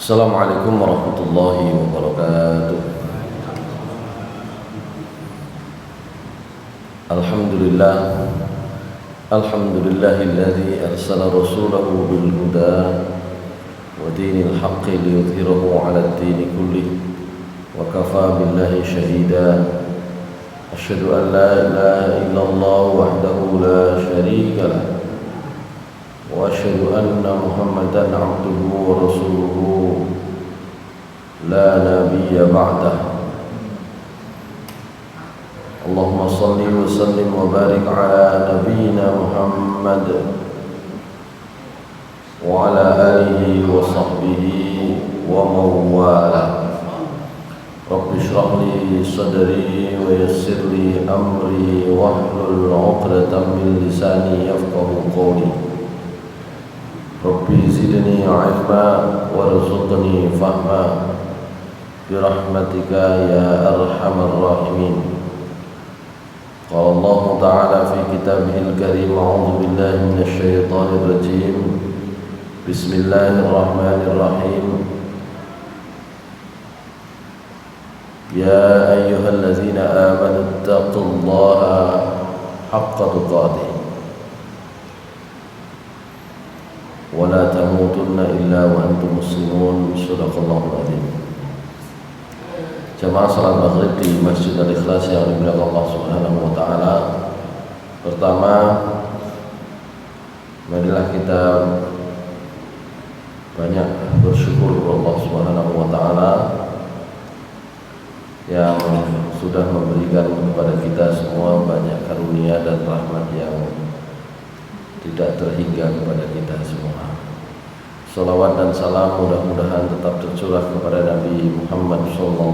Assalamualaikum warahmatullahi wabarakatuh. Alhamdulillah, alhamdulillahilladzi arsala rasulahu bil huda wa dinil haqqi liyudhhirahu 'ala ad-dini kullih wa kafaa billahi shahida. Asyhadu an la ilaha illallah wahdahu la syarika lah wa asyhadu anna Muhammadan 'abduhu wa rasuluhu la nabiyya ba'dah. Allahumma salli wa sallim wa barik ala nabiyyina Muhammad wa ala alihi wa sahbihi wa mawala. Rabbi shrah li sadri wa yassir li amri wahlul 'uqdatam min lisani yafqahu qawli. Rabbi zidni 'ilma warzuqni fahma birahmatika ya arhamar rahimin. Qala Allah Ta'ala fi kitabihil karim, a'udzu billahi minasy syaithanir rajim. Bismillahirrahmanirrahim. Ya ayyuhalladzina amanu taqullaha haqqa tuqatih wa la tamutunna illa wa antum muslimun. Shadaqallahul adzim. Jamaah salat maghrib di Masjid Al-Ikhlas yang dimuliakan Allah Subhanahu wa taala. Pertama, marilah kita banyak bersyukur kepada Allah Subhanahu wa taala yang sudah memberikan kepada kita semua banyak karunia dan rahmat yang tidak terhingga kepada kita semua. Salawat dan salam mudah-mudahan tetap tercurah kepada Nabi Muhammad SAW,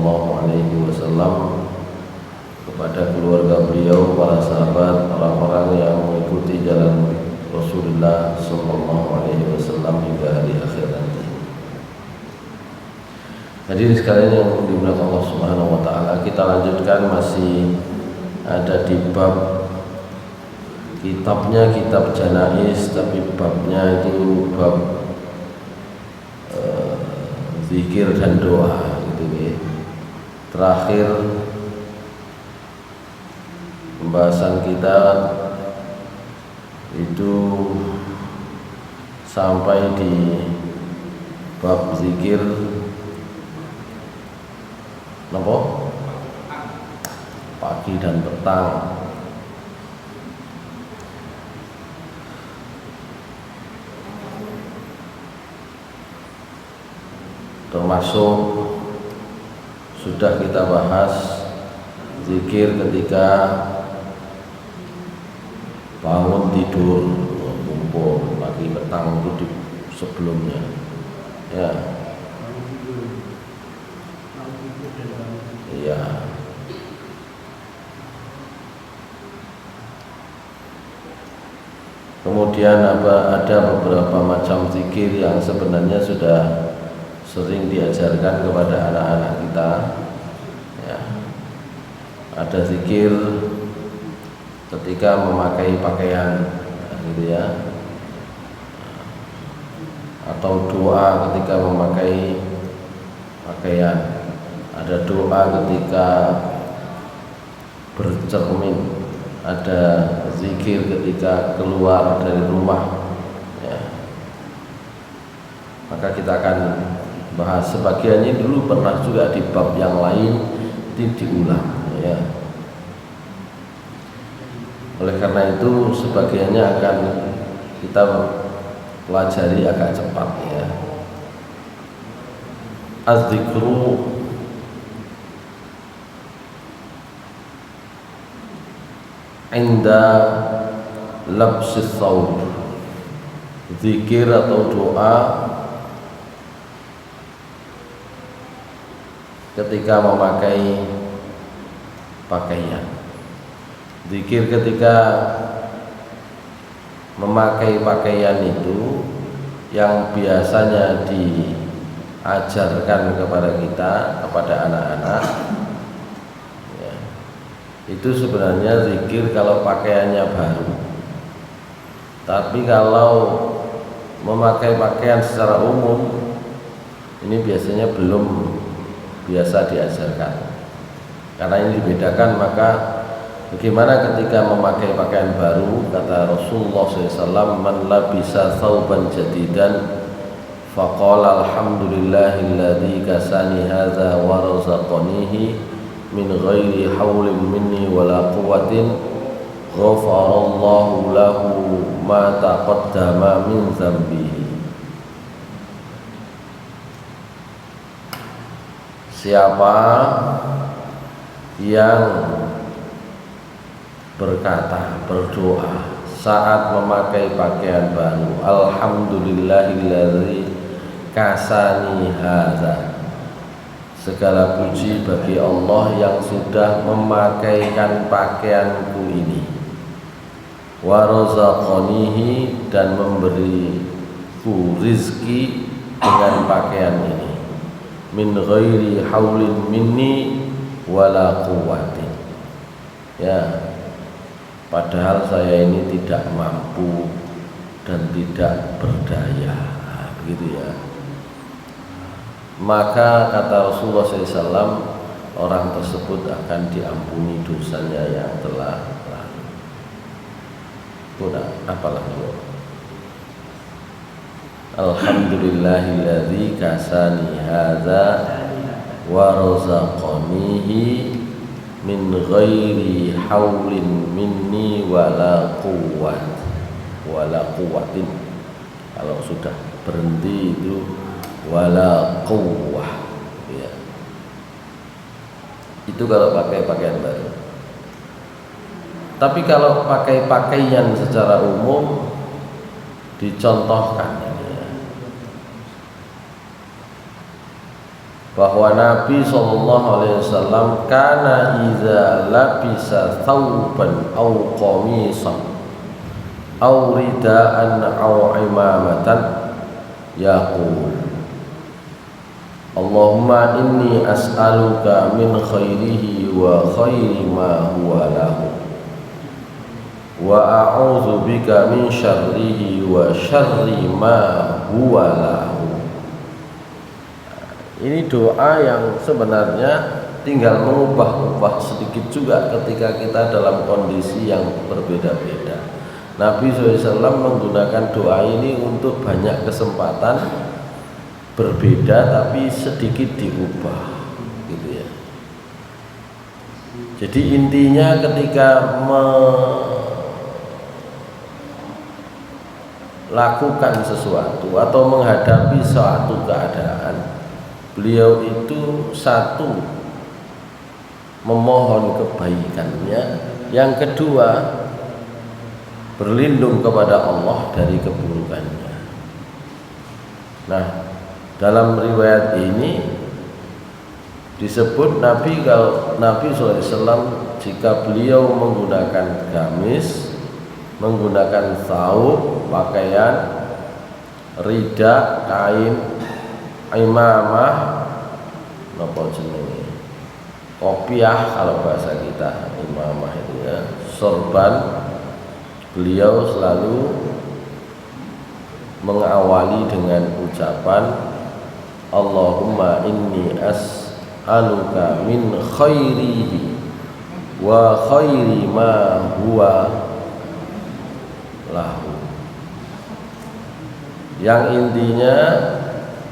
kepada keluarga beliau, para sahabat, orang-orang yang mengikuti jalan Rasulullah SAW hingga hari akhir nanti. Hadirin sekalian yang dimuliakan Allah Subhanahu wa taala, kita lanjutkan, masih ada di bab, kitabnya kitab janais, tapi babnya itu bab zikir dan doa gitu ya. Terakhir pembahasan kita itu sampai di bab zikir apa? Pagi dan petang. Termasuk sudah kita bahas zikir ketika bangun tidur, kumpul pagi petang itu di sebelumnya ya. Iya. Kemudian ada beberapa macam zikir yang sebenarnya sudah sering diajarkan kepada anak-anak kita ya. Ada zikir ketika memakai pakaian gitu ya, atau doa ketika memakai pakaian. Ada doa ketika bercermin, ada zikir ketika keluar dari rumah ya. Maka kita akan bahas sebagiannya, dulu pernah juga di bab yang lain itu diulang ya. Oleh karena itu sebagiannya akan kita pelajari agak cepat ya. Az-zikru inda labsis thawb, zikir atau doa ketika memakai pakaian. Zikir ketika memakai pakaian itu yang biasanya diajarkan kepada kita, kepada anak-anak ya, itu sebenarnya zikir kalau pakaiannya baru. Tapi kalau memakai pakaian secara umum ini biasanya belum biasa diajarkan. Karena ini dibedakan, maka bagaimana ketika memakai pakaian baru, kata Rasulullah SAW, man labisa thawban jadidan faqala alhamdulillahilladzi kasani hadza wa razaqanihi min ghairi haulin minni wala quwwatin ghafarallahu lahu ma taqaddama min dzambihi. Siapa yang berkata, berdoa saat memakai pakaian baru, alhamdulillahilladzi kasani hadza, segala puji bagi Allah yang sudah memakaikan pakaianku ini, wa razaqanihi, dan memberiku rizki dengan pakaian ini, min ghairi haulin minni wala quwwatin, ya, padahal saya ini tidak mampu dan tidak berdaya, begitu ya. Maka kata Rasulullah SAW, orang tersebut akan diampuni dosanya yang telah lalu. Sudah, apalagi? Alhamdulillahilladzi kasani hadza wa razaqanihi min ghairi haulin minni wala quwwatin. Kalau sudah berhenti itu wala quwwah, ya. Itu kalau pakai pakaian baru. Tapi kalau pakai pakaian secara umum dicontohkan bahwa Nabi SAW kana iza labisa thawban aw qamisan aw ridaan aw imamatan yaqul Allahumma inni as'aluka min khairihi wa khairi ma huwa lahu wa a'udzu bika min syarrihi wa syarri ma huwa lahu. Ini doa yang sebenarnya tinggal mengubah-ubah sedikit juga ketika kita dalam kondisi yang berbeda-beda. Nabi SAW menggunakan doa ini untuk banyak kesempatan berbeda tapi sedikit diubah, gitu ya. Jadi intinya ketika melakukan sesuatu atau menghadapi suatu keadaan, beliau itu satu memohon kebaikannya, yang kedua berlindung kepada Allah dari keburukannya. Nah, dalam riwayat ini disebut Nabi SAW jika beliau menggunakan gamis, menggunakan thawb, pakaian, rida, kain, imamah, napa jenenge, kopiah kalau bahasa kita, imamah itu ya, sorban, beliau selalu mengawali dengan ucapan Allahumma inni as'aluka min khairihi wa khairi ma huwa lahu, yang intinya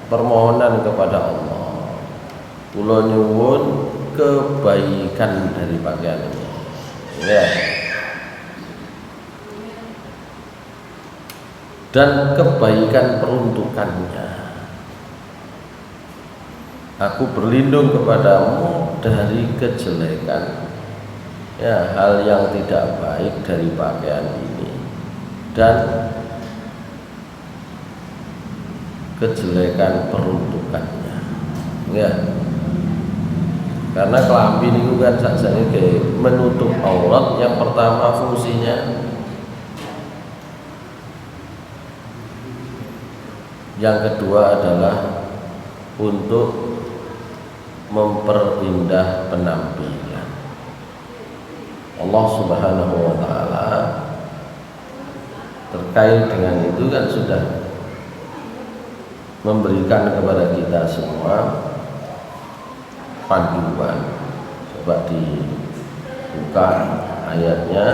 permohonan kepada Allah, kula nyuwun kebaikan dari pakaian ini, ya, dan kebaikan peruntukannya. Aku berlindung kepadamu dari kejelekan, ya, hal yang tidak baik dari pakaian ini dan kejelekan peruntukannya, ya. Karena kelambi itu kan saksanya kayak menutup aurat. Yang pertama fungsinya, yang kedua adalah untuk memperindah penampilan. Allah Subhanahu wa ta'ala terkait dengan itu kan sudah memberikan kepada kita semua panduan. Coba dibuka ayatnya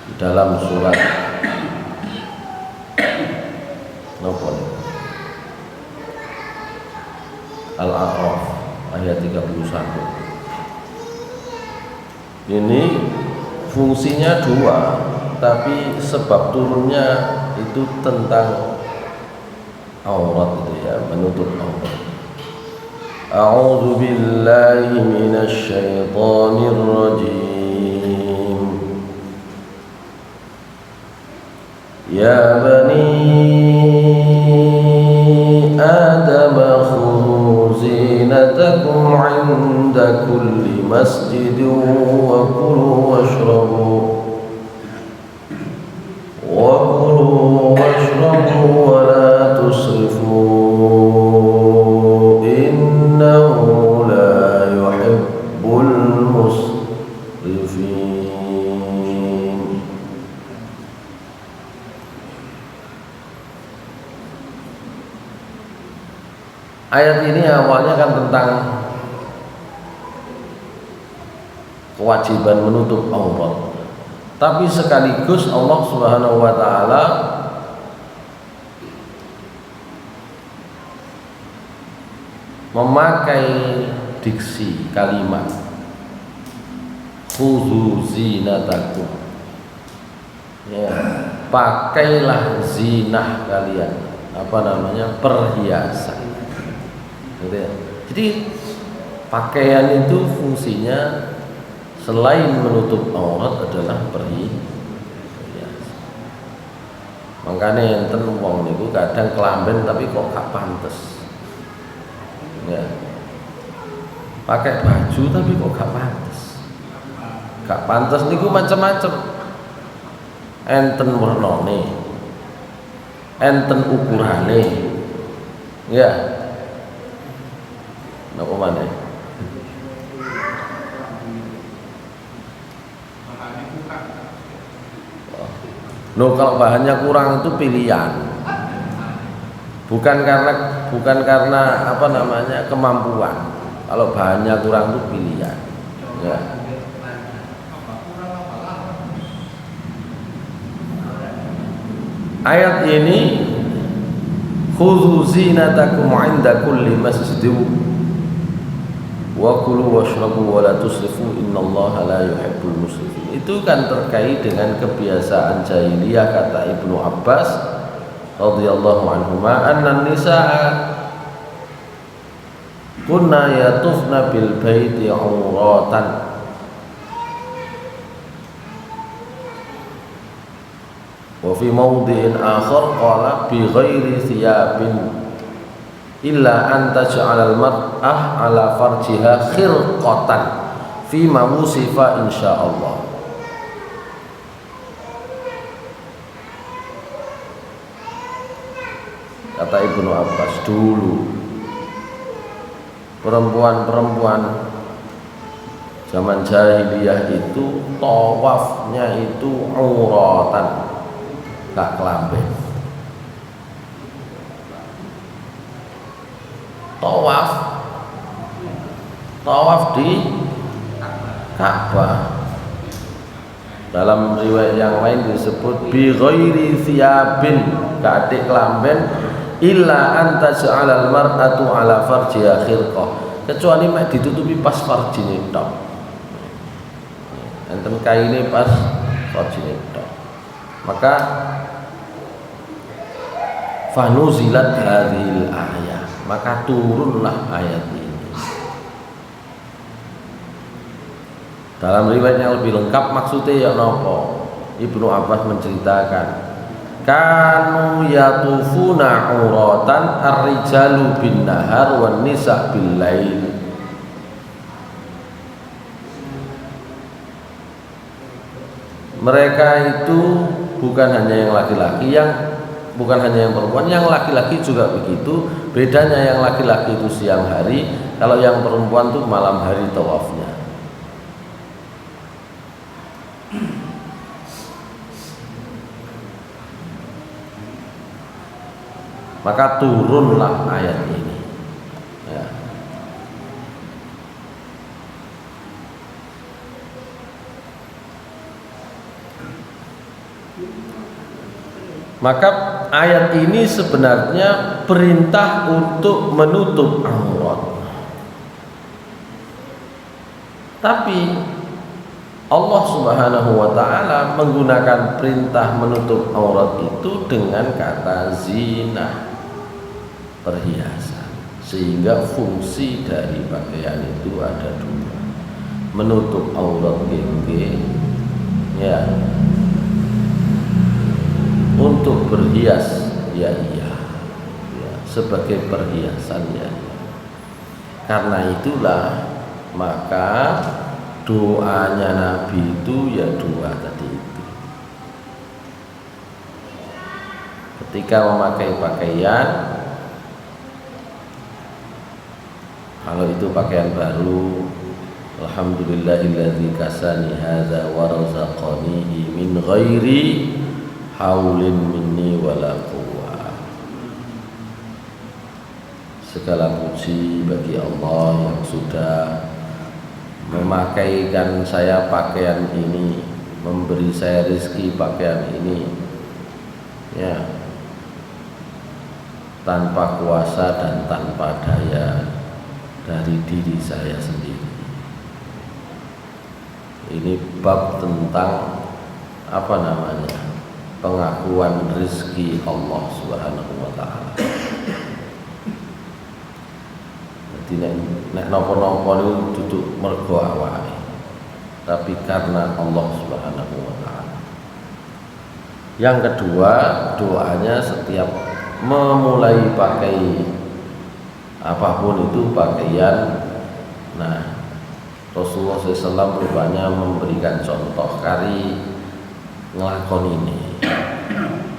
di dalam surat Al-A'raf ayat 31. Ini fungsinya dua, tapi sebab turunnya itu tentang aurat itu ya, menutup aurat. A'udzu billahi minasy syaithanir rajim. Ya bani Adam khudhu zinatakum 'inda kulli masjidin wa kulu washrabu wa la tusrifu innahu la yuhibbul musrifin. Ayat ini awalnya kan tentang kewajiban menutup aurat, tapi sekaligus Allah Subhanahu wa taala memakai diksi kalimat khudhu zinatakum, ya, pakailah zinah kalian, perhiasan gitu ya. Jadi pakaian itu fungsinya selain menutup aurat adalah perhiasan. Makanya enten wong niku kadang kelamben tapi kok gak pantes. Ya. Pakai baju tapi kok gak pantes. Gak pantes niku macam-macam. Enten warnane. Enten ukurane. Ya. Napa maneh? Loh, kalau bahannya kurang itu pilihan, bukan karena kemampuan. Kalau bahannya kurang itu pilihan. Ya. Ayat ini khudhu zinatakum 'inda kulli masjidin wa kulu washrabu wa la tusrifu innallaha la yuhibbul musrifin. Itu kan terkait dengan kebiasaan jahiliyah, kata Ibnu Abbas radhiyallahu anhuma, anna nisaa kunna yatufna bil baiti auratan. Wa fi mawdi'in akhar qala bi ghairi thiyabin illa an taj'alal mar'ah ala farjiha khirqatan fi ma wusifa insyaallah. Kata Ibnu Abbas, dulu perempuan-perempuan zaman jahiliyah itu tawafnya itu auratan, gak kelamben. Tawaf di Ka'bah. Dalam riwayat yang lain disebut bi ghairi thiyabin, gak ada kelamben, illa anta ja'alal mar'atu ala farjiha khirqah, kecuali mek ditutupi pas farjine tok. Enten kaine pas farjine tok. Maka fanuzilat hadhil ayat, maka turunlah ayat ini. Dalam riwayat yang lebih lengkap maksudnya ya nopo, Ibnu Abbas menceritakan, kanu yatufuna auratan ar-rijalu bin nahar wan nisa bil lail. Mereka itu bukan hanya yang laki-laki, bukan hanya yang perempuan, yang laki-laki juga begitu. Bedanya yang laki-laki itu siang hari, kalau yang perempuan itu malam hari tawafnya. Maka turunlah ayat ini. Ya. Maka ayat ini sebenarnya perintah untuk menutup aurat. Tapi Allah Subhanahu wa taala menggunakan perintah menutup aurat itu dengan kata zina, perhiasan. Sehingga fungsi dari pakaian itu ada dua. Menutup aurat gengge, ya. Untuk berhias, ya iya, ya, sebagai perhiasan, ya. Karena itulah maka doanya Nabi itu ya dua tadi itu. Ketika memakai pakaian, kalau itu pakaian baru, alhamdulillahilladzi kasani hadza wa razaqanihi min ghairi haulin minni wala quwwah. Segala puji bagi Allah yang sudah memakaikan saya pakaian ini, memberi saya rezeki pakaian ini, ya, tanpa kuasa dan tanpa daya dari diri saya sendiri. Ini bab tentang apa namanya, pengakuan rezeki Allah Subhanahu wa taala. Jadi nek napa-napa niku duduk mergo awake, tapi karena Allah Subhanahu wa taala. Yang kedua, doanya setiap memulai pakai apapun itu pakaian. Nah, Rasulullah SAW rupanya memberikan contoh kari ngelakon ini.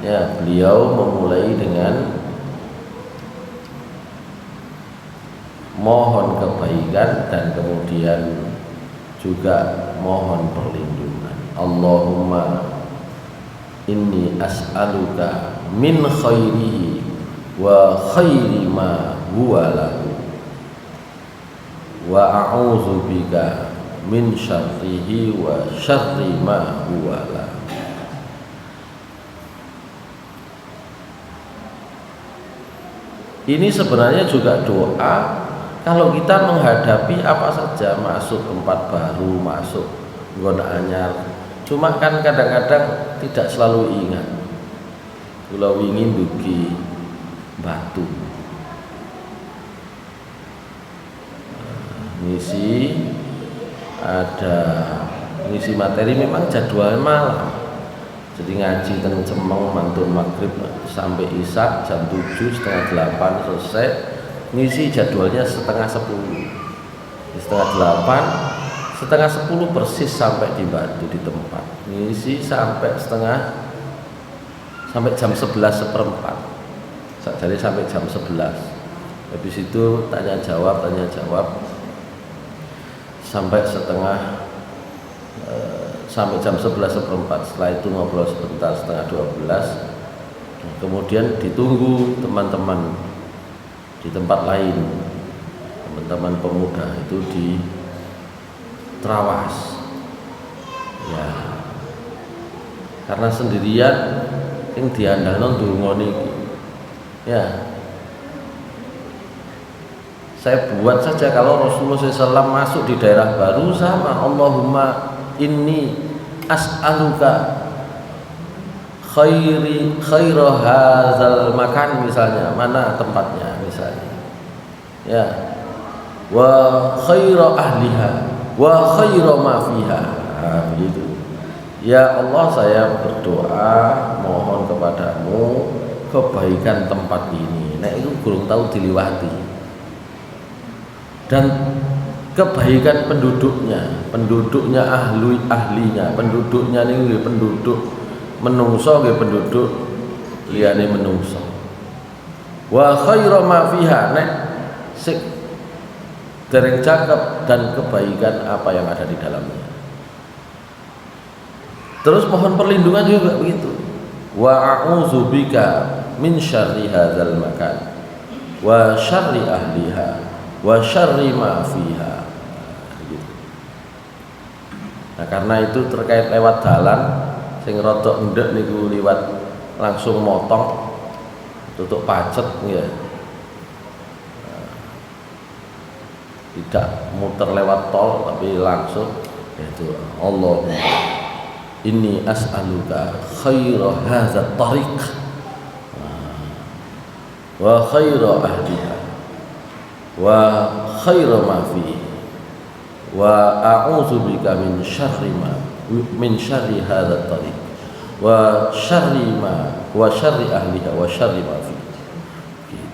Ya, beliau memulai dengan mohon kebaikan dan kemudian juga mohon perlindungan. Allahumma inni as'aluka min khairihi wa khairi ma huwa lahu wa a'udzu bika min syarrihi wa syarri ma huwa lahu. Ini sebenarnya juga doa kalau kita menghadapi apa saja, masuk tempat baru, masuk nggon anyar. Cuma kan kadang-kadang tidak selalu ingat. Kula wingi ndugi batu, ngisi materi, memang jadwalnya malam. Jadi ngaji teng Cemeng mantun maghrib sampai isya jam 7, setengah 8 selesai. Ngisi jadwalnya setengah 10, setengah 8, setengah 10 persis sampai di Batu di tempat. Ngisi sampai jam 11:15. Jadi sampai jam 11. Habis itu tanya jawab sampai sampai jam 11:15. Setelah itu ngobrol sebentar setengah 12. Kemudian ditunggu teman-teman di tempat lain, teman-teman pemuda itu di Trawas, ya, karena sendirian yang diandalkan ndonga niki, ya. Saya buat saja kalau Rasulullah SAW masuk di daerah baru sama Allahumma inni as'aluka khaira hadzal makan, misalnya mana tempatnya misalnya, ya, wa khaira ahliha wa khaira ma fiha, begitu. Ya Allah, saya berdoa mohon kepadamu kebaikan tempat ini. Nah itu kurang tahu diliwati, dan kebaikan penduduknya ahlinya, penduduknya ini penduduk menungso nggih, penduduk liyane menungso. Wa khairu ma fiha, nek sik dereng cakep, dan kebaikan apa yang ada di dalamnya. Terus mohon perlindungan juga begitu. Wa a'udzubika min syarri hadzal makan wa syarri ahliha wa syarri ma fiha. Nah, karena itu terkait lewat dalan sing rada endek niku liwat langsung motong tutuk pacet ya. Tidak muter lewat tol tapi langsung yaitu Allahumma inni as'aluka khaira hadzal tariq wa khaira ahliha wa khaira ma fihi wa a'udzu bika min syarri hadzal tariq wa syarri ahliha wa syarri ma fihi. Gitu.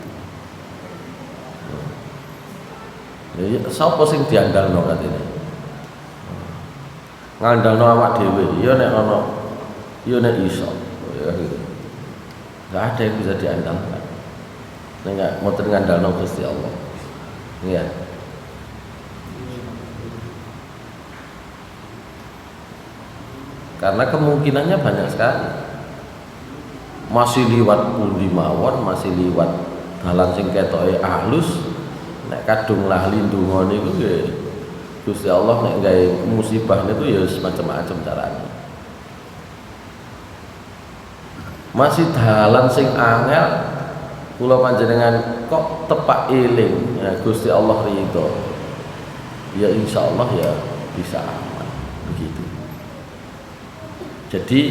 Ya sapa sing diandalno katene? Ngandalno awak dhewe ya nek ana ya nek iso. Ya gitu. Enggak ada yang bisa diandalkan. Nek mboten ngandalno Gusti Allah. Iya. Karena kemungkinannya banyak sekali. Masih liwat pundi mawon, masih liwat dalan sing ketoke halus, nek kadung lali ndonga niku nggih Gusti Allah nek gawe musibah niku ya macam-macam carane. Masih dalan sing angel kula panjenengan kok tepak eling ya Gusti Allah ridho, ya insyaallah ya bisa aman begitu. Jadi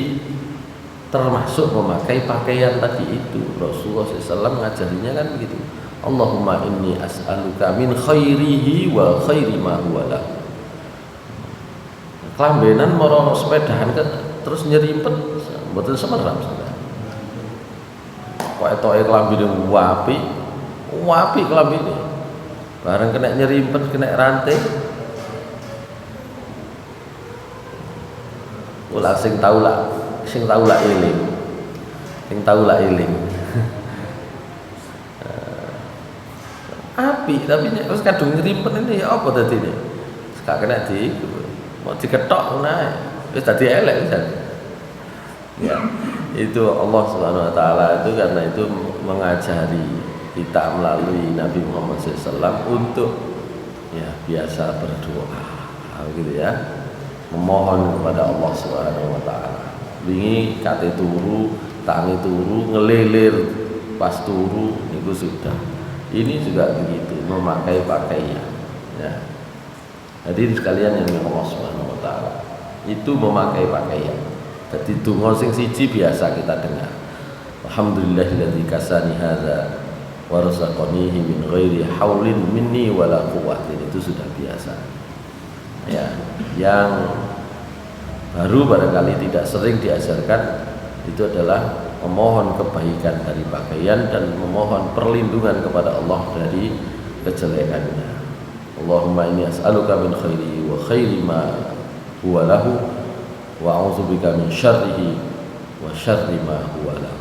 termasuk memakai pakaian tadi itu Rasulullah SAW ngajarinya kan begitu. Allahumma inni as'aluka min khairihi wa khairi ma huwa lahu. Kelambenan moro sepedahan terus nyerimpet mboten semerap sampean. Kok etoke klambine wapi klambine. Bareng kena nyerimpet, kena rantai. Ulah sing tau lah eling. Sing tau lah eling. Api tapi terus kadung nyerimpet ini ya apa dadine? Gak kena di mau diketok nae. Wis dadi elek kan. Ya, itu Allah Subhanahu wa taala itu karena itu mengajari kita melalui Nabi Muhammad SAW untuk ya biasa berdoa, gitu ya, memohon kepada Allah Subhanahu wa taala. Wingi kate turu, tangi turu, ngelilir pas turu niku sudah. Ini juga begitu, memakai pakaian. Ya. Hadirin sekalian yang Allah Subhanahu wa taala, itu memakai pakaian. Jadi donga sing siji biasa kita dengar. Alhamdulillahilladzi kasani hadza wa razaqanihi min ghairi haulin minni wala quwwatin, itu sudah biasa. Ya, yang baru barangkali tidak sering diajarkan itu adalah memohon kebaikan dari pakaian dan memohon perlindungan kepada Allah dari kejelekannya. Allahumma inni as'aluka min khairihi wa khairi ma huwa lahu wa a'udzubika min syarrihi wa syarri ma huwa lahu.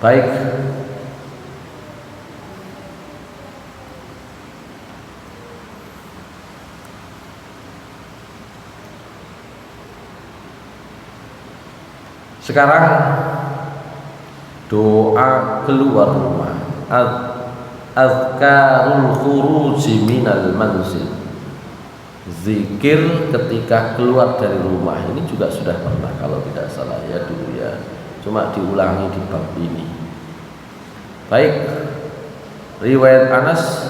Baik, sekarang doa keluar rumah, azkarul khuruji minal manzil, zikir ketika keluar dari rumah. Ini juga sudah pernah kalau tidak salah ya dulu ya, cuma diulangi di bab ini. Baik, riwayat Anas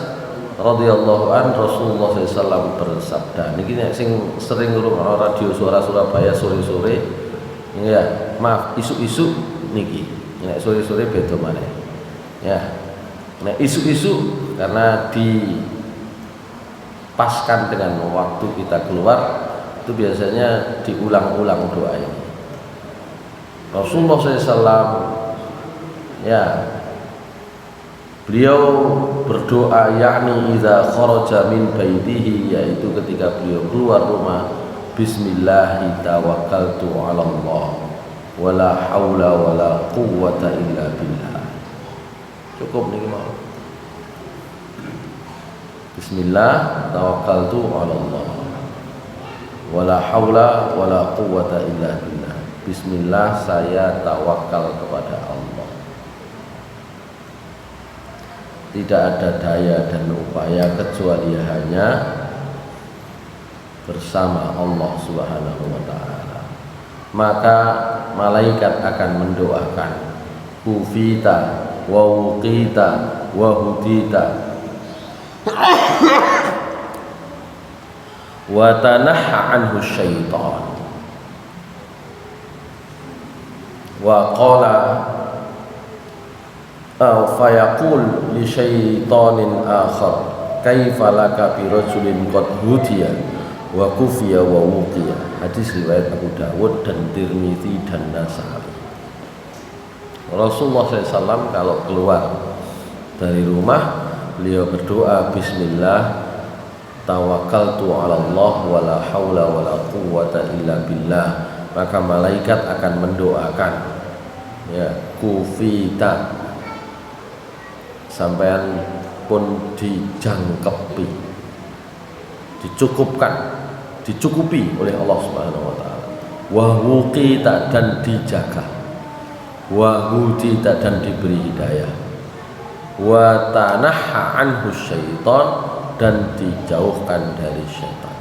radhiyallahu an, Rasulullah SAW bersabda, niki sing sering ngrungokno radio Suara Surabaya sore-sore ya, maaf isu-isu niki nek sore-sore beda maneh ya. Nek isu-isu karena dipaskan dengan waktu kita keluar itu biasanya diulang-ulang doa ini. Rasulullah SAW ya, beliau berdoa yakni idza kharaja min baitihi, yaitu ketika beliau keluar rumah, bismillahi tawakkaltu 'ala Allah wala haula wala quwwata illa billah. Cukup niki mau. Bismillah tawakkaltu 'ala Allah. Wala haula wala quwwata illa billah. Bismillah, saya tawakal kepada Allah. Tidak ada daya dan upaya kecuali hanya bersama Allah Subhanahu wa taala. Maka malaikat akan mendoakan, kufita wa wuqita wa hudita wa tanaha anhu syaitan. Wa qala fayaqul li syaitanin akhar kaifa laka bi rajulin qad hudiya wa kufiya wa wuqiya. Hadis riwayat Abu Dawud dan Tirmizi dan Nasai. Rasulullah SAW kalau keluar dari rumah, beliau berdoa, Bismillah tawakkaltu 'ala Allah wala haula wala quwwata illa billah. Maka malaikat akan mendoakan, ya, kufita, sampean pun dijangkepi, dicukupi oleh Allah Subhanahu wa taala. Wa wuqita, dan dijaga. Wa hudita, dan diberi hidayah. Wa tanaha anhu syaitan, dan dijauhkan dari syaitan.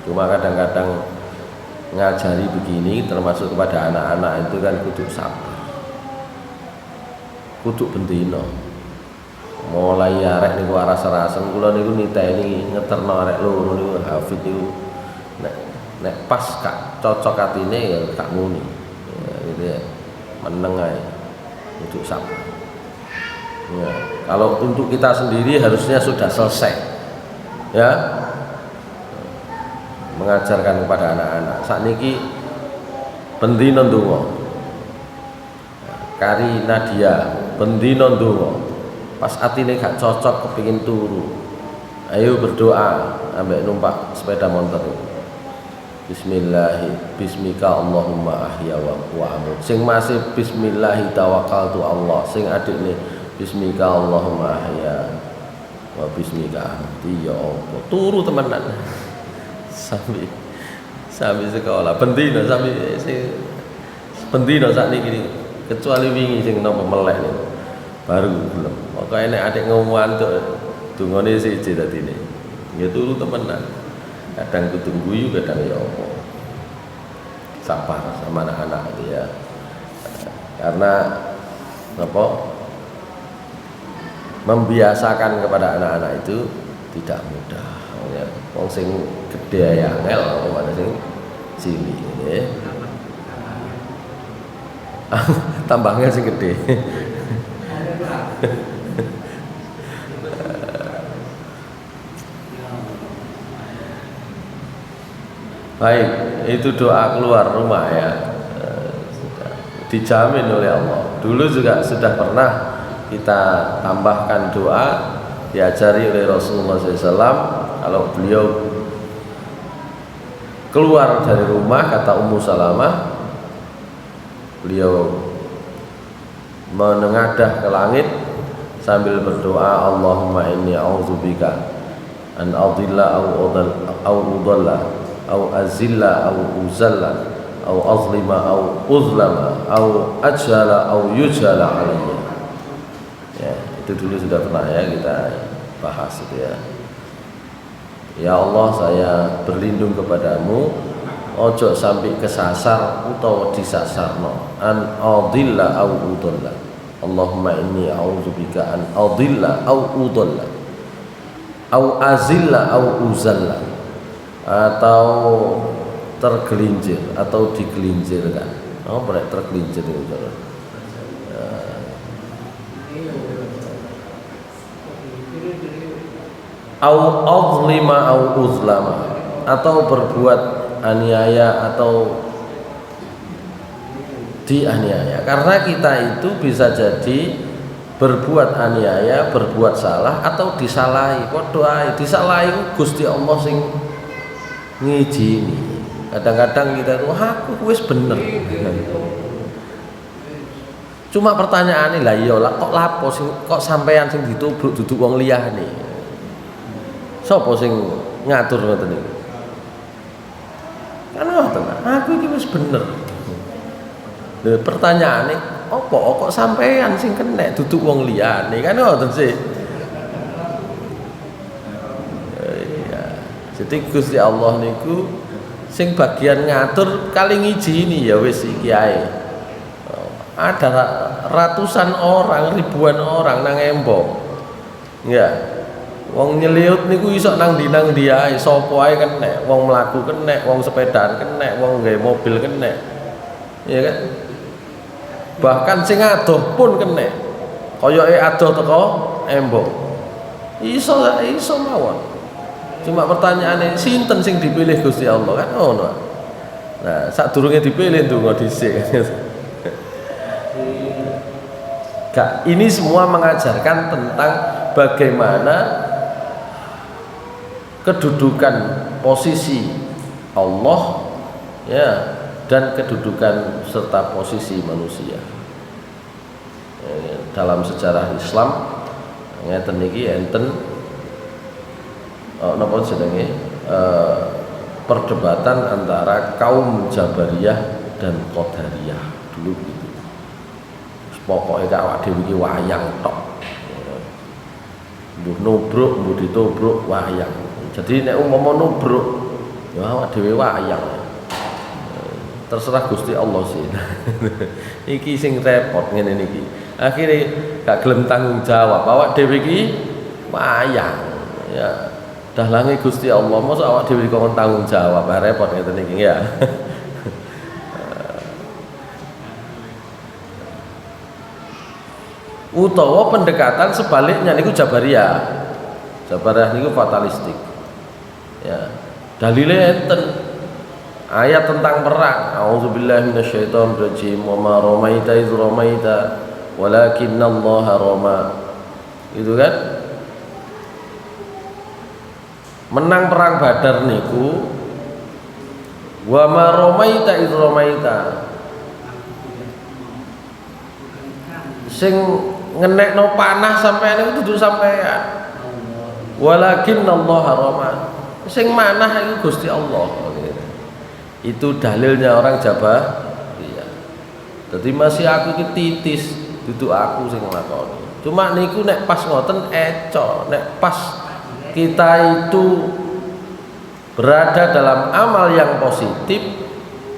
Cuma kadang-kadang ngajari begini, termasuk kepada anak-anak itu kan kudu sabar, kudu bendino. Mulai arek niku aras-arasen, kula niku niteni ngeterno arek loro niku hafid niku nek pas kak cocok atine ya tak muni. Ya, gitu ya. Meneng ae. Kudu sabar. Ya, kalau untuk kita sendiri harusnya sudah selesai. Ya. Mengajarkan kepada anak-anak. Sakniki bendino ndonga. Kari Nadia bendino ndonga. Pas atine gak cocok kepingin turu. Ayo berdoa ambek numpak sepeda motor. Bismika Allahumma ahya wa amut. Sing masih bismillah tawakkaltu Allah. Sing adikne Bismika Allahumma ahya wa bismika amut. Ya Allah, turu temenan. Sampai sekolah bendino sampai bendino saat ini, kecuali wingi sing nopo melek niku baru belum. Pokoke nek adik ngomong tuh dungane siji dadine. Ya turu temenan. Kadang kudu guyu, kadang ya apa. Sabar sama anak-anak itu ya. Karena apa? Membiasakan kepada anak-anak itu tidak mudah. Ya, wong sing gede ya angel, mana sing cilik ya. Tambahnya sing gede. Baik, itu doa keluar rumah ya. Dijamin oleh Allah. Dulu juga sudah pernah kita tambahkan doa, diajari oleh Rasulullah SAW. Kalau beliau keluar dari rumah, kata Ummu Salamah, beliau menengadah ke langit sambil berdoa, Allahumma inni a'udzubika an adilla au udalla au azilla au uzalla au azlima au uzlama au ajhala au yujhala alayya. Ya, itu dulu sudah pernah ya kita bahas itu ya. Ya Allah, saya berlindung kepadamu ojo sampai kesasar utawa disasarno an adilla au udalla. Allahumma inni a'udzubika an adilla au udalla au azilla au uzalla, atau tergelincir atau digelincirkan. Oh, boleh tergelincir itu. Au azlima au uzlama, atau berbuat aniaya atau dianiaya. Karena kita itu bisa jadi berbuat aniaya, berbuat salah atau disalahi. Padha ae disalahi Gusti Allah sing ngijini. Kadang-kadang kita tuh aku wis bener. Cuma pertanyaannya lah iya lah kok lapo sing kok sampean sing ditubruk duduk wong liyane. Sapa sing ngatur ngoten niku? Kan ngoten. Aku iki wis bener. Lha pertanyaane apa kok sampean sing kena duduk wong liyane? Kan ngoten sih. Iya. Jadi Gusti Allah niku sing bagian ngatur kali ngijini ya wis iki ae. Ada ratusan orang, ribuan orang nang embong. Ya. Wong nyeliut niku iso nang ndi ae, sapa ae kena, wong mlaku kena, wong sepedaan kena, wong nggawe mobil kena. Iya kan? Bahkan sing adoh pun kena. Koyoke adoh teko embong. Iso mawon. Cuma pertanyaane sinten sing dipilih Gusti Allah kan ngono. Nah, sadurunge dipilih ndonga dhisik. Ini semua mengajarkan tentang bagaimana kedudukan posisi Allah ya dan kedudukan serta posisi manusia. Dalam sejarah Islam ngeten niki enten napa jenenge perdebatan antara kaum Jabariyah dan Qadariyah dulu gitu. Pokoknya gak awak dhewe iki wayang tok. Mbuh nubruk, mbuh ditubruk wayang. Jadi nek umpama nubruk ya awak dhewe wayang. Terserah Gusti Allah sih. Iki sing repot ngene niki. Akhire gak gelem tanggung jawab. Awak dhewe iki wayang. Ya. Dahlange Gusti Allah, mosok awak dhewe kok tanggung jawab. Repot ngeten niki ya. Utawa pendekatan sebaliknya niku Jabariyah. Jabariyah niku fatalistik. Ya. Dalile enten ayat tentang perang. A'udzubillahi minasyaitonirrajim. Wa ma ramaita idz ramaita walakinnallaha rama. Itu kan? Menang perang Badar niku wa ma ramaita idz ramaita. Sing ngenekno panah sampean itu dudu sampean. Walakinnallaha rama. Sing manah iku Gusti Allah. Itu dalilnya orang Jabar. Iya. Dadi masih aku iki titis, dudu aku sing nglakoni. Cuma niku nek pas ngoten eco, nek pas kita itu berada dalam amal yang positif,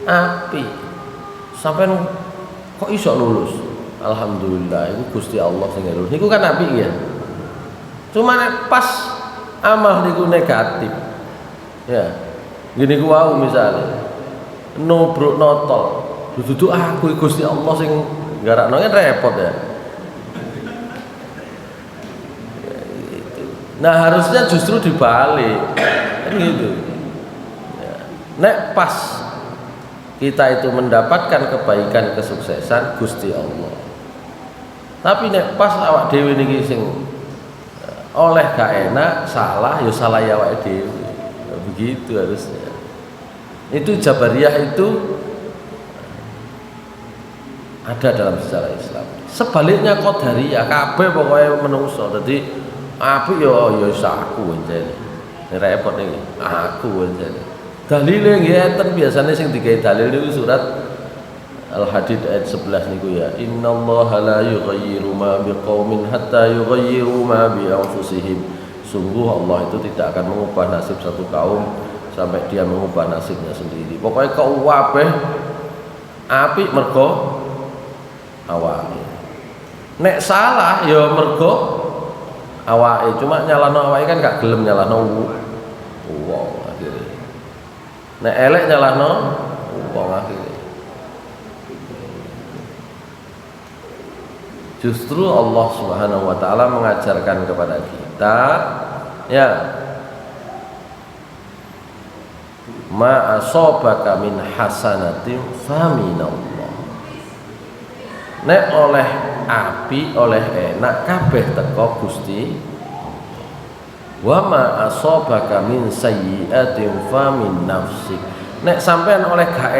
api. Sampean kok iso lulus? Alhamdulillah, itu Gusti Allah sing lulus. Niku kan apik ya. Cuma nek pas amal niku negatif. Ya. Gini ku wau misale nubruk notol. Dudu aku Gusti Allah sing nggarakno kan repot ya. Nah, harusnya justru dibalik. Kan gitu. Ya. Nek pas kita itu mendapatkan kebaikan kesuksesan Gusti Allah. Tapi nek pas awak dhewe niki sing oleh gak enak, salah ya salah ya awak dhewe. Begitu harusnya. Itu Jabariyah itu ada dalam sejarah Islam. Sebaliknya Qadariyah kabeh pokoke menungso. Dadi apik ya aku njene. Repot iki. Aku njene. Dalile nggih enten biasane sing digawe dalil niku surat Al-Hadid ayat 11 niku ya. Innallaha la yughayyiru ma biqaumin hatta yughayyiru ma bi anfusihim. Sungguh Allah itu tidak akan mengubah nasib satu kaum sampai dia mengubah nasibnya sendiri. Pokoknya kau wabeh apik mergo awake. Nek salah ya mergo awake. Cuma nyalano awake kan gak gelem nyalano wong akhire. Nek elek nyalano wong akhire. Justru Allah Subhanahu wa taala mengajarkan kepada kita ya ma asabaka min hasanatin faminallah. Nek oleh api oleh enak kabeh teko Gusti. Wa ma asabaka min sayyi'atin fa min nafsik. Nek sampean oleh gak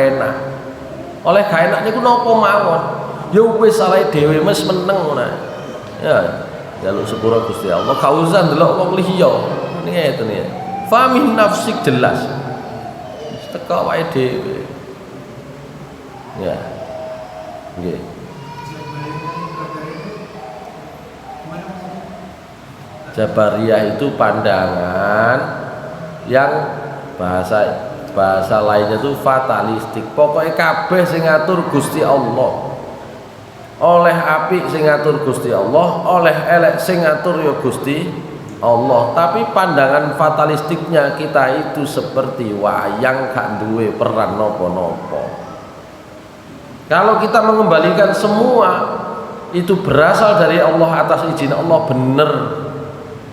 enak niku napa mawon? Ya wis salah dhewe wis meneng ngono. Ya, jaluk sepura Gusti Allah, gak usah ndelok wong liya. Ngeten ya. Fa min nafsik jelas. Teko awake dhewe. Ya. Nggih. Jabariyah itu pandangan yang bahasa lainnya itu fatalistik. Pokoknya kabeh sing ngatur Gusti Allah. Oleh apik sing ngatur Gusti Allah, oleh elek sing ngatur ya Gusti Allah. Tapi pandangan fatalistiknya kita itu seperti wayang gak duwe peran nopo-nopo. Kalau kita mengembalikan semua itu berasal dari Allah atas izin Allah, bener.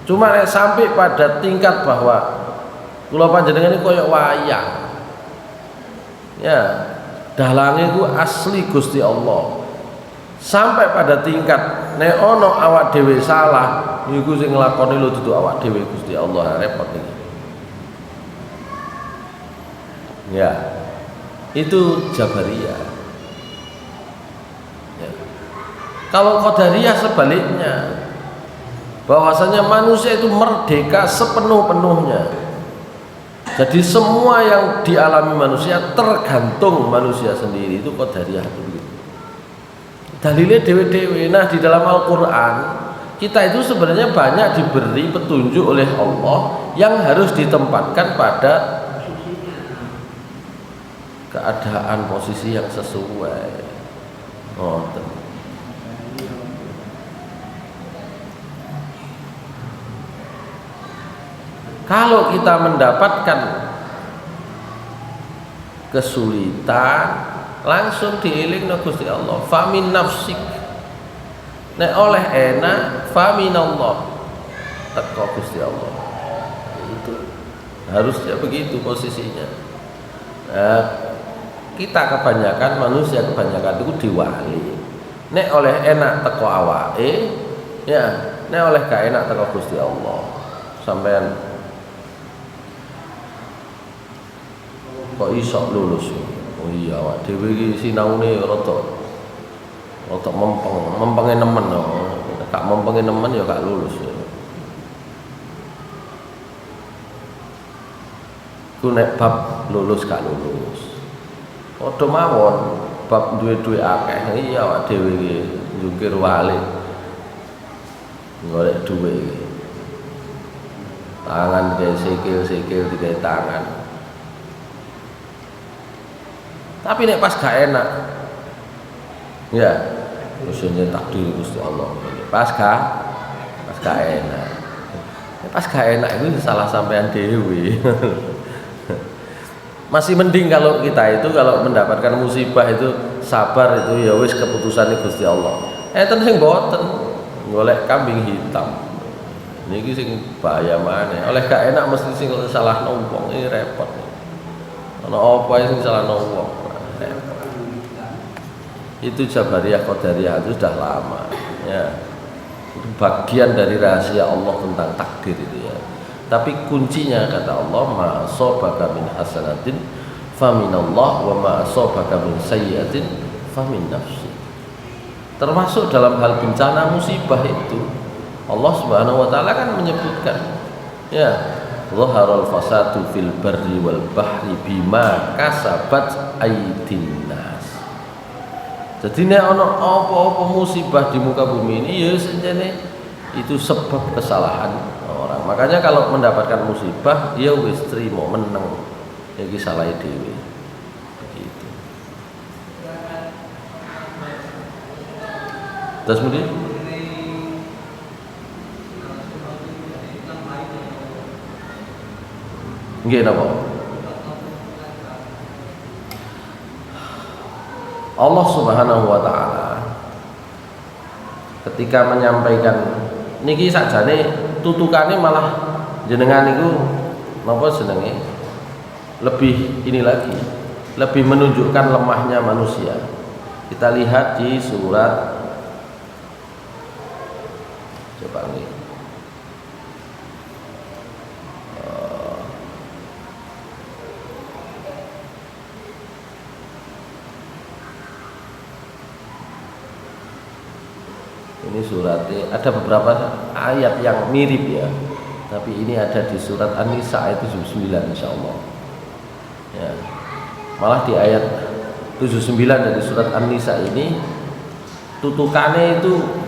Cuma sampai pada tingkat bahwa kula panjenengan ini koyok wayang. Ya, dalange ku asli Gusti Allah. Sampai pada tingkat nek ono awak dhewe salah, niku sing nglakoni lho dudu awak dhewe Gusti Allah, repot iki. Ya. Itu Jabariyah. Ya. Kalau Qadariyah sebaliknya, bahwasanya manusia itu merdeka sepenuh-penuhnya. Jadi semua yang dialami manusia tergantung manusia sendiri. Itu Qadariyah itu begitu. Dalilnya dewe-dewe. Nah, di dalam Al-Qur'an kita itu sebenarnya banyak diberi petunjuk oleh Allah yang harus ditempatkan pada keadaan posisi yang sesuai. Kalau kita mendapatkan kesulitan, langsung dielingno Gusti Allah. Famin nafsik. Nek oleh enak, faminallah. Teko Gusti Allah. Itu harusnya begitu posisinya. Nah, kita kebanyakan manusia itu diwali. Nek oleh enak teko awake, ya, nek oleh gak enak teko Gusti Allah. Sampean kok iso lulus? Oh iya, awak dhewe iki sinaune rada mempenge nemen. Gak mempenge nemen ya gak lulus. Ku nek bab lulus gak lulus. Padha mawon bab duwe-duwe akeh. Iya, awak dhewe iki njungkir wali. Golek duwe iki. Tangan kayak sikil digawe tangan. Tapi nek pas gak enak, ya, usulnya takdir Gusti Allah. Pas gak enak. Pas gak enak itu salah sampean dewi. Masih mending kalau kita itu kalau mendapatkan musibah itu sabar, itu ya wis keputusan Gusti Allah. Sing boten golek kambing hitam. Niki sing bahaya maneh. Oleh gak enak mesti sing salah wong, ini repot. Ana apa sing salah wong? Itu Jabariyah Qadariyah itu sudah lama ya. Itu bagian dari rahasia Allah tentang takdir itu ya. Tapi kuncinya kata Allah, ma asabaka min hasanatin faminallah wa ma asabaka min sayyi'atin famin nafsi. Termasuk dalam hal bencana musibah itu Allah Subhanahu wa taala kan menyebutkan ya, zaharal fasadu fil barri wal bahri bima kasabat aydin nas. Jadi nek ana apa-apa musibah di muka bumi ini ya sebenarnya itu sebab kesalahan orang. Makanya kalau mendapatkan musibah ya wis trimo meneng. Iki salah dhewe. Begitu. Terus kemudian nggih napa? Allah Subhanahu wa taala ketika menyampaikan niki sakjane tutukane malah jenengan niku napa jenenge lebih ini lagi, lebih menunjukkan lemahnya manusia. Kita lihat di surat, coba nih, Ini suratnya ada beberapa ayat yang mirip ya, tapi ini ada di surat An-Nisa ayat 79 insyaallah. Ya. Malah di ayat 79 dari surat An-Nisa ini tutukannya itu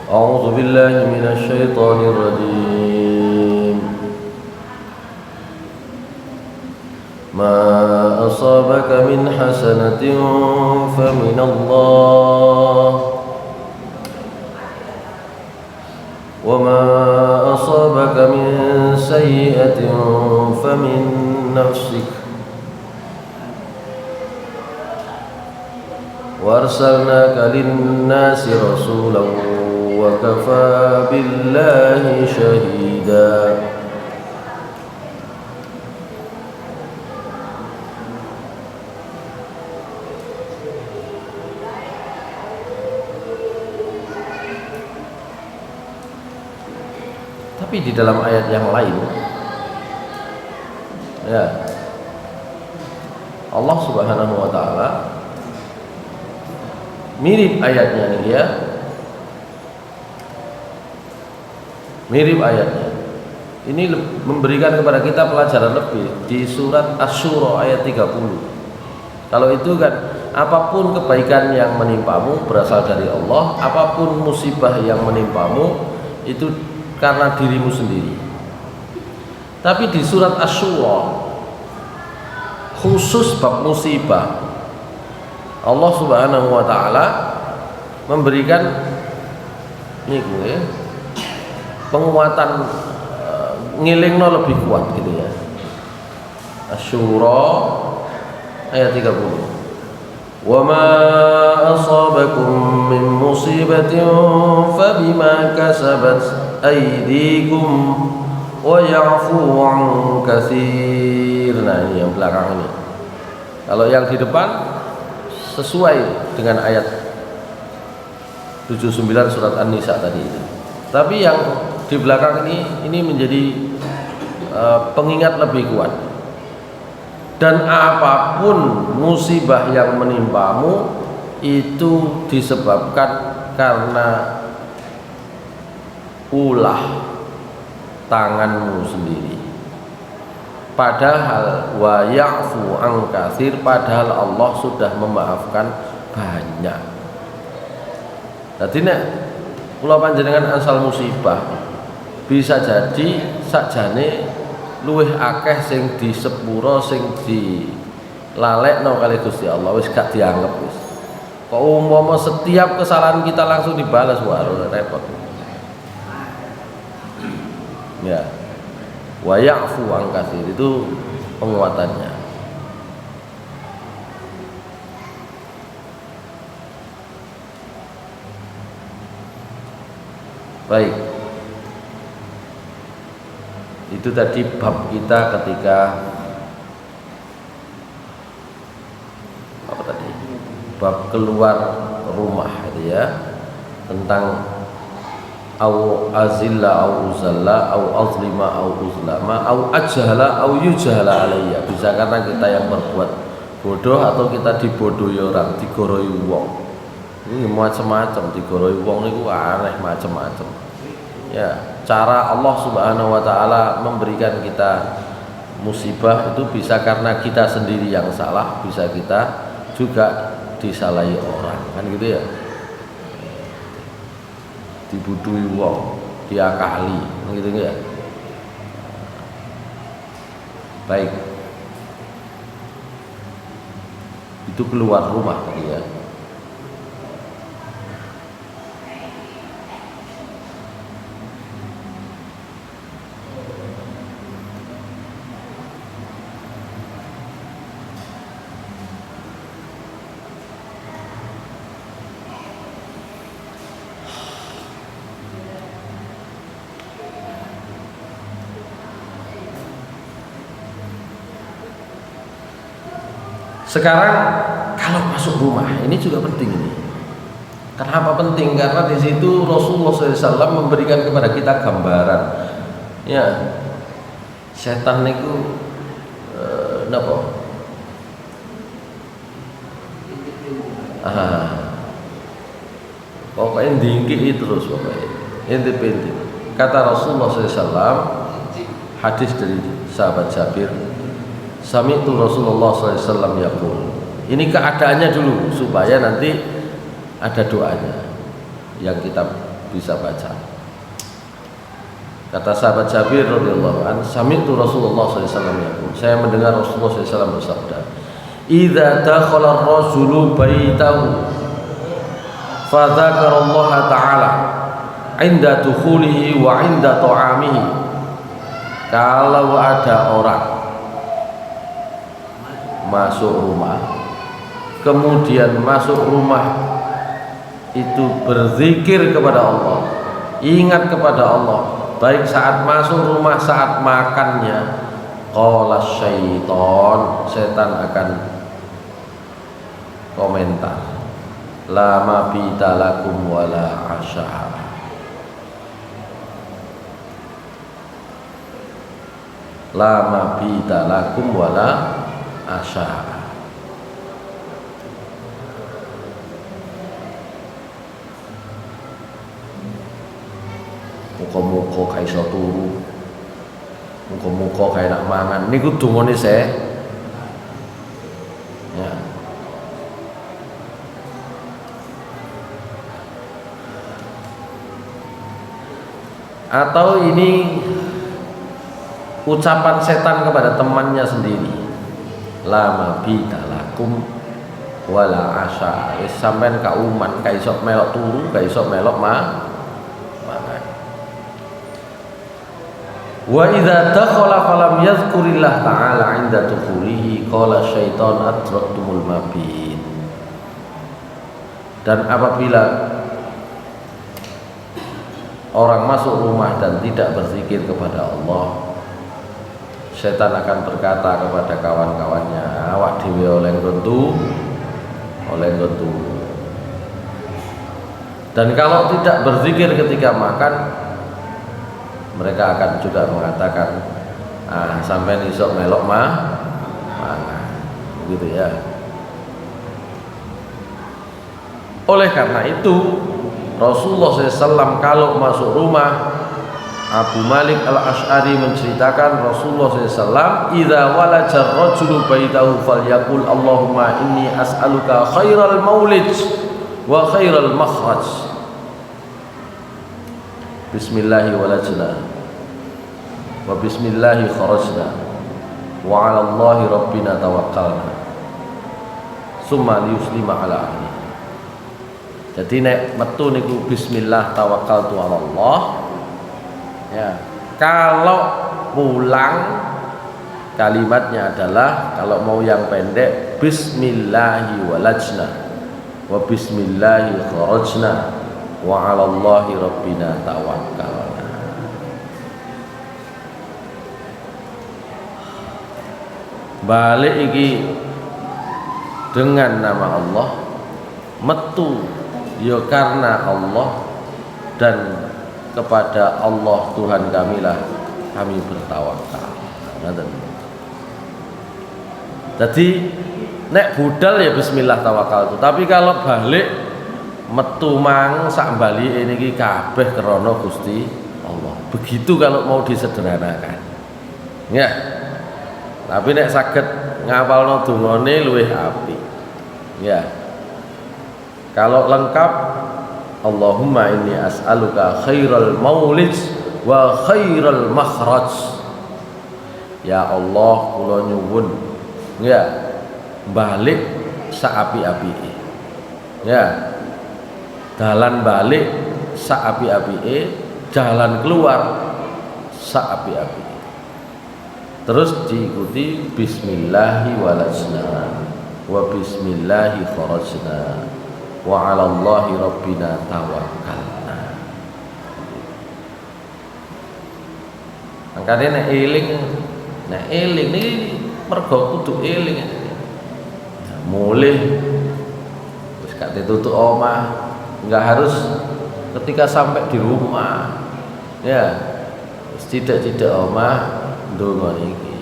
A'udzu billahi minasy syaithanir rajim. Ma asabaka min hasanatin famin Allah wa ma asabaka min sayyi'atin famin nafsik wa arsalnaka lin-nasi rasulan wa kafa billahi syahida. Tapi di dalam ayat yang lain ya Allah Subhanahu wa taala mirip ayatnya nih ya. Mirip ayatnya. Ini memberikan kepada kita pelajaran lebih di surat Asy-Syura ayat 30. Kalau itu kan apapun kebaikan yang menimpamu berasal dari Allah, apapun musibah yang menimpamu itu karena dirimu sendiri. Tapi di surat Asy-Syura khusus bab musibah Allah Subhanahu wa taala memberikan ini gue penguatan ngilingno lebih kuat gitu ya. Asy-Syura ayat 30. Wa ma asabakum min musibatin fabima kasabat aydikum wa ya'fu 'an katsir. Nah, ini yang belakang ini. Kalau yang di depan sesuai dengan ayat 79 surat An-Nisa tadi itu. Tapi yang di belakang ini menjadi pengingat lebih kuat. Dan apapun musibah yang menimpamu itu disebabkan karena ulah tanganmu sendiri. Padahal wa ya'fu an katsir, padahal Allah sudah memaafkan banyak. Dadi nek kula panjenengan asal musibah bisa jadi sakjane luwih akeh sing disepuro sing dilalekno kali Gusti Allah, wis gak dianggep wis. Kok umpama setiap kesalahan kita langsung dibalas, wah repot. Ya. Wa ya'fu an katsir itu penguatannya. Baik, itu tadi bab kita ketika apa tadi? Bab keluar rumah itu ya, tentang au azilla au uzalla au azlima au uzlama au ajhala au yujhala alayya. Bisa karena kita yang berbuat bodoh atau kita dibodohi orang, digoroi wong. Ini macam-macam, digoroi wong niku aneh macam-macam. Ya, cara Allah Subhanahu wa taala memberikan kita musibah itu bisa karena kita sendiri yang salah, bisa kita juga disalahi orang, kan gitu ya. Dibuduhi wong, diakali, gitu ya. Baik. Itu keluar rumah tadi ya. Sekarang kalau masuk rumah ini juga penting ini. Kenapa penting? Karena di situ Rasulullah SAW memberikan kepada kita gambaran. Ya, setan itu napa? Pokoknya dingki terus pokoknya. Intip-intip. Kata Rasulullah SAW, hadis dari sahabat Jabir, sami'tu Rasulullah SAW yaqul. Ini keadaannya dulu supaya nanti ada doanya yang kita bisa baca. Kata sahabat Jabir radhiyallahu anhu, sami'tu Rasulullah SAW yaqul. Saya mendengar Rasulullah SAW bersabda, "Idza dakhala ar-rajulu baitahu fa dzakara Allah ta'ala 'inda dukhulihi wa 'inda ta'amihi." Kalau ada orang masuk rumah, kemudian masuk rumah itu berzikir kepada Allah, ingat kepada Allah, baik saat masuk rumah, saat makannya, qala syaiton, setan akan komentar, la mabita lakum wala asya. La mabita lakum wala asya. Muka-muka kayak iso turu, muka-muka kayak nak mangan. Niku dungane saya. Ya. Atau ini ucapan setan kepada temannya sendiri, lama bita lakum wala asya. Sampean kauman kayak iso melok turu, kayak iso melok mangan. Wa idza dakhala falam yadhkurillah ta'ala 'inda dukhulihi qala syaiton adraktumul mabit. Dan apabila orang masuk rumah dan tidak berzikir kepada Allah, setan akan berkata kepada kawan-kawannya, awak dhewe oleh nggontu. Dan kalau tidak berzikir ketika makan, mereka akan juga mengatakan, sampai isok melok mangan, gitu ya. Oleh karena itu Rasulullah SAW kalau masuk rumah, Abu Malik Al-Asy'ari menceritakan Rasulullah SAW, idza walaja ar-rajulu baitahu falyaqul Allahumma inni as'aluka khairal maulid wa khairal makhraj. Bismillahi walajna wa bismillahi kharajna wa 'ala Allahi rabbina tawakkalna summa liyuslima 'ala ahli. Jadi nek metu niku bismillah tawakkaltu 'ala Allah. Ya, kalau pulang kalimatnya adalah, kalau mau yang pendek, bismillahi walajna wa bismillahi kharajna wa 'ala Allahi rabbina tawakkalna. Balik iki dengan nama Allah, metu ya karena Allah, dan kepada Allah Tuhan kamilah kami bertawakal. Jadi nek budal ya bismillah tawakal itu. Tapi kalau balik metu mang sak bali ini kabeh krana Gusti Allah. Begitu kalau mau disederhanakan. Ya. Tapi nek saged ngapalno dungane luwih apik. Ya. Kalau lengkap, Allahumma inni as'aluka khairal maulid wa khairal makhraj. Ya Allah, kula nyuwun ya balik saapi-apike. Ya. Dalan balik saapi-apike, jalan keluar saapi-apike. Terus diikuti bismillahi walajna wa bismillahi kharajna wa 'ala Allahi rabbina tawakkalna. Makane nek eling niki mergo kudu eling. Mulih wis gak ditutuk omah, nggak harus ketika sampai di rumah, ya tidak omah ndonga niki.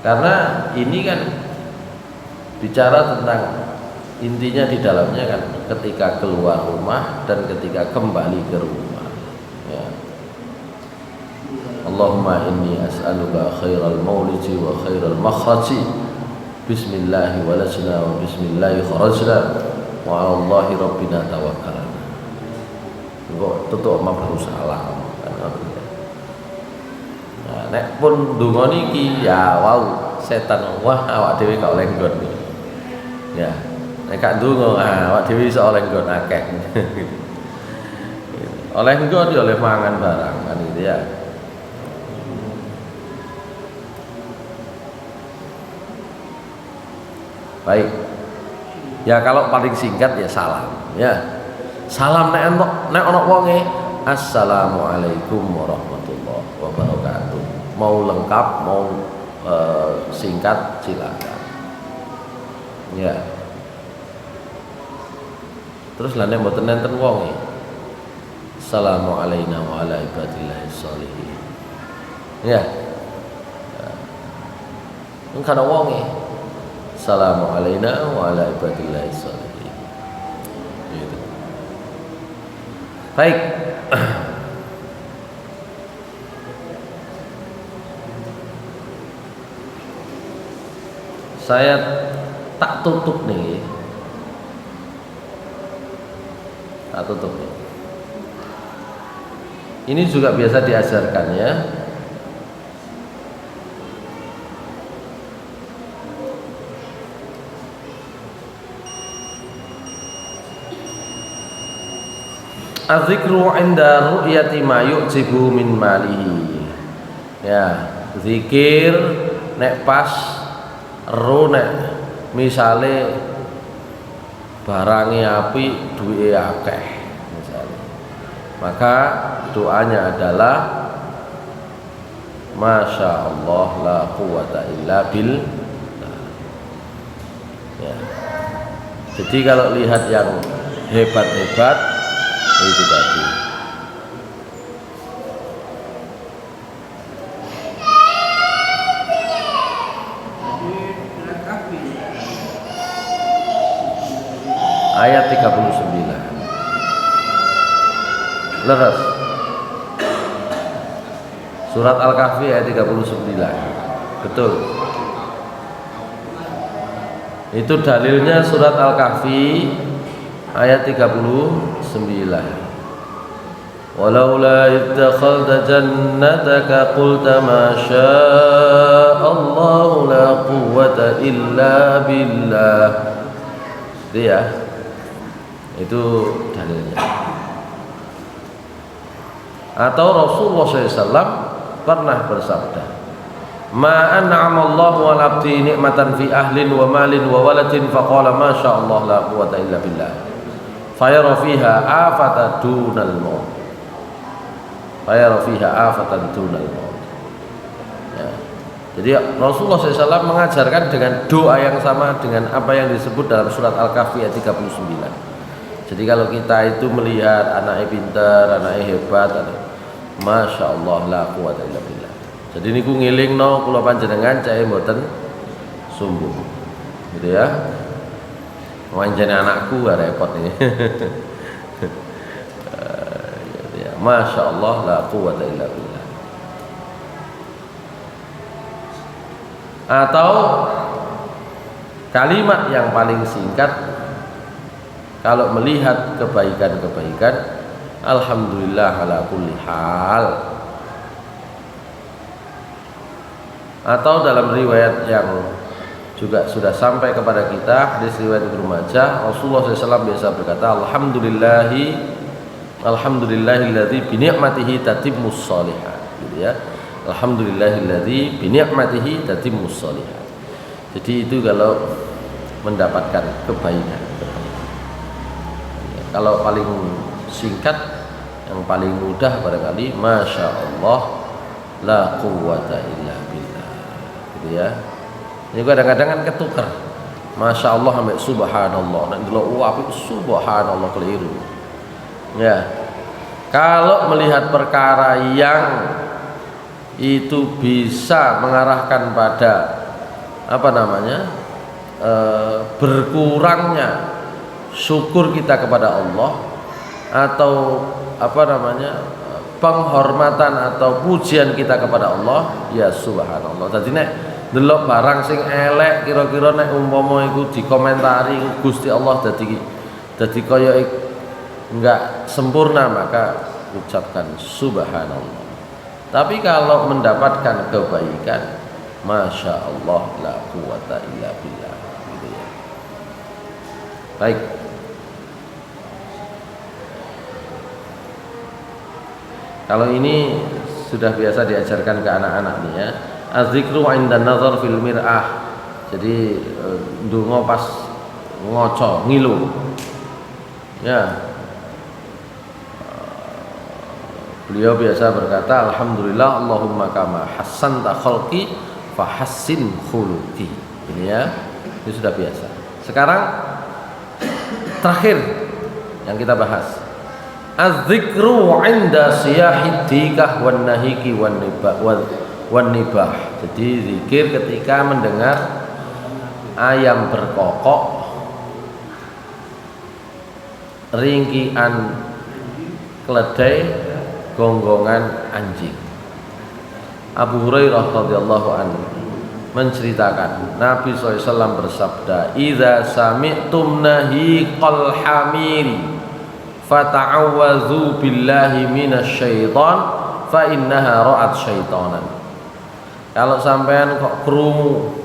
Karena ini kan bicara tentang intinya di dalamnya kan ketika keluar rumah dan ketika kembali ke rumah. Ya. Allahumma inni as'aluka khairal maulidi wa khairal makhraji. Bismillahi walajna wa bismillahi kharajna wa 'alallahi rabbina tawakkalna. Kok tutuk omah baru salam kan. Nah, nek pun ndonga niki ya wow setan wah awak dhewe gak oleh nggon. Ya, nek gak ndonga awak dhewe iso oleh nggon akeh. Oleh nggon ya oleh mangan barang kan gitu ya. Baik. Ya kalau paling singkat ya salam ya. Salam nek ana wonge assalamualaikum warahmatullahi wabarakatuh. Mau lengkap mau singkat silakan. Ya. Terus lah nek mboten nenten wonge. Assalamualaikum wa ala ibadillahis sholihin. Ya. Engko ana wonge. Assalamualaikum wa ala ibadillahis sholihin. Gitu. Baik. Saya tak tutup nih. Tak tutup nih. Ini juga biasa diajarkan ya. Az-zikru 'inda ru'yati ma yu'jibu min malihi. Ya, zikir nek pas ro nek misale barange api duwe akeh misale. Maka doanya adalah Masya Allah la quwata illa billah. Ya. Jadi kalau lihat yang hebat-hebat itu tadi. Ayat 39. Leres. Surat Al-Kahfi ayat 39. Betul. Itu dalilnya surat Al-Kahfi ayat 39. Walaula ittakhalta jannataka qulta ma sya'allahu la quwwata illa billah. Itu ya. Itu dalilnya. Atau Rasulullah SAW pernah bersabda, ma an'amallahu 'ala 'abdi ni'matan fi ahlin wa malin wa waladin faqala ma sya'allahu la quwwata illa billah. Fayara fiha afatan dunal maut. Fayara fiha afatan dunal maut. Ya. Jadi Rasulullah SAW mengajarkan dengan doa yang sama dengan apa yang disebut dalam surat Al-Kahfi ayat 39. Jadi kalau kita itu melihat anaknya pintar, anaknya hebat, Masya Allah la quwwata illa billah. Jadi niku ngilingno kula panjenengan cah mboten sumbung. Gitu ya. Wanjane anakku gak repot ini. Ya, Masya Allah la quwwata illa billah. Atau kalimat yang paling singkat kalau melihat kebaikan-kebaikan, alhamdulillah ala kulli hal. Atau dalam riwayat yang juga sudah sampai kepada kita, hadis riwayat Ibnu Majah, Rasulullah SAW biasa berkata, alhamdulillahilladzi bi ni'matihi tatimmus shalihat. Gitu ya. Alhamdulillahilladzi bi ni'matihi tatimmus shalihat. Jadi itu kalau mendapatkan kebaikan. Kalau paling singkat, yang paling mudah barangkali Masya Allah la quwwata illa billah. Gitu ya. Ini kadang-kadang kan ketukar. Masya Allah sampai subhanallah. Nek delok apik subhanallah keliru. Ya. Kalau melihat perkara yang itu bisa mengarahkan pada apa namanya? Berkurangnya syukur kita kepada Allah atau apa namanya? Penghormatan atau pujian kita kepada Allah, ya subhanallah. Dadi nek delok barang sing elek kira-kira nek umpama iku dikomentari Gusti Allah dadi kaya enggak sempurna, maka ucapkan subhanallah. Tapi kalau mendapatkan kebaikan, masya Allah la quwata illa billah, gitu ya. Baik. Kalau ini sudah biasa diajarkan ke anak-anak nih ya. Az-zikru 'inda nazar fil mir'ah. Jadi ndonga pas ngoco, ngilu. Ya. Beliau biasa berkata, alhamdulillah Allahumma kama hassanta khalqi fahassin khuluqi. Ini ya. Ini sudah biasa. Sekarang terakhir yang kita bahas. Az-zikru 'inda siyahid dikah wan nahiki wan nibah. Jadi zikir ketika mendengar ayam berkokok, ringkian keledai, gonggongan anjing. Abu Hurairah radhiyallahu anhu menceritakan Nabi SAW bersabda, "Idza sami'tum nahiqal hamiri fata'awwadzu billahi minasyaiton fa innaha ra'at syaitanan." Kalau sampean kok krungu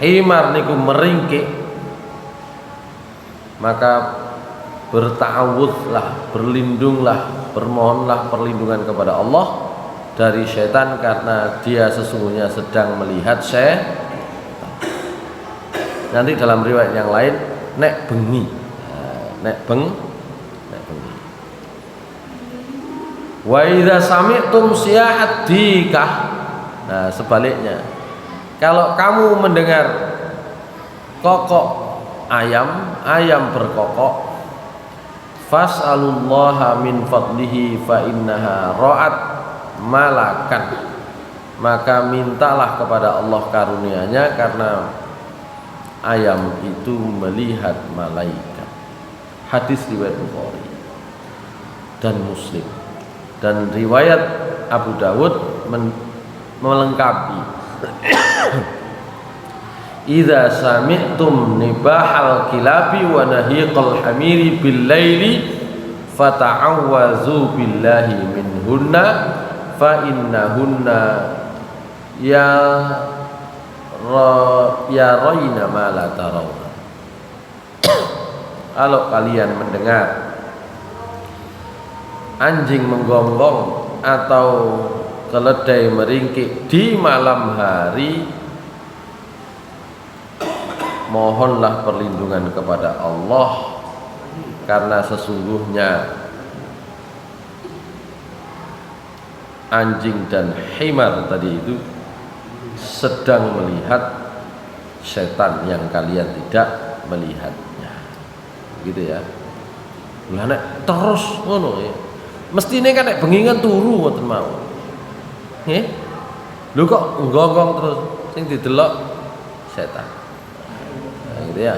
himar niku meringkik, maka berta'awudz-lah, berlindunglah, bermohonlah perlindungan kepada Allah dari syaitan, karena dia sesungguhnya sedang melihat nanti dalam riwayat yang lain nek bengi. Nek bengi. Wa idza sami'tum siyahat dikah. Nah, sebaliknya. Kalau kamu mendengar kokok ayam berkokok, fas'alullaha min fadlihi fa innaha ra'at malakan. Maka mintalah kepada Allah karunia-Nya, karena ayam itu melihat malaikat. Hadis riwayat Bukhari dan Muslim, dan riwayat Abu Dawud melengkapi. Idza sami'tum nibahal kilabi wa nahiqal hamiri bil laili fata'awwazu billahi minhunna fa innahunna rayna ma la tarawna. Kalau kalian mendengar anjing menggonggong atau keledai meringkik di malam hari, mohonlah perlindungan kepada Allah, karena sesungguhnya anjing dan himar tadi itu sedang melihat setan yang kalian tidak melihatnya. Gitu ya. Lah nek terus ngono ya. Mestine kan nek bengi kan turu ngoten mawon. Nggih. Lho kok nggongong terus sing didelok setan. Nah, gitu ya.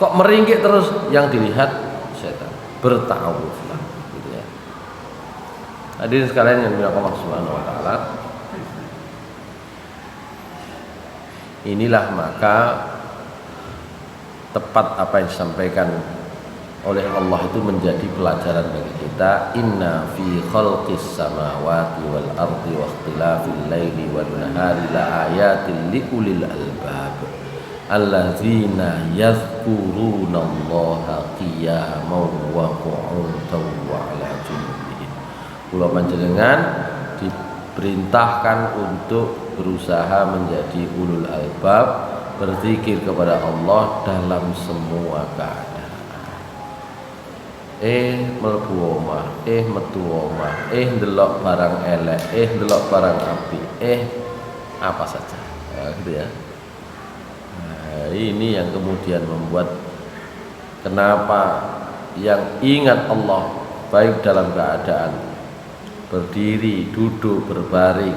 Kok meringkik terus yang dilihat setan. Bertawuflah gitu ya. Hadirin sekalian yang dimuliakan Allah Subhanahu wa taala. Inilah maka tepat apa yang disampaikan oleh Allah itu menjadi pelajaran bagi kita. Inna fi khalqis samawati wal ardi wa ikhtilafil laili wan nahari la ayatin liulil albab alladzina yadhkuruna Allaha qiyaman wa qu'udan wa 'ala junubihim. Kula panjenengan diperintahkan untuk berusaha menjadi ulul albab, berzikir kepada Allah dalam semua keadaan. Mlebu omah, metu omah, ndelok barang elek, ndelok barang apik, apa saja. Gitu ya. Ini yang kemudian membuat kenapa yang ingat Allah baik dalam keadaan berdiri, duduk, berbaring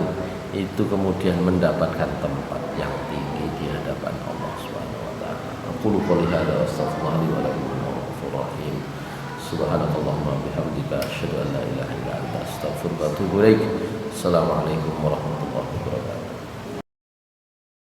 itu kemudian mendapatkan tempat yang tinggi di hadapan Allah Subhanahu wa taala. Aqulu qouli hadza wa astaghfirullahi wa lakum wa rahim. Subhanakallahumma bihamdika asyhadu an la ilaha illa anta astaghfiruka wa atubu ilaik. Assalamualaikum warahmatullahi wabarakatuh.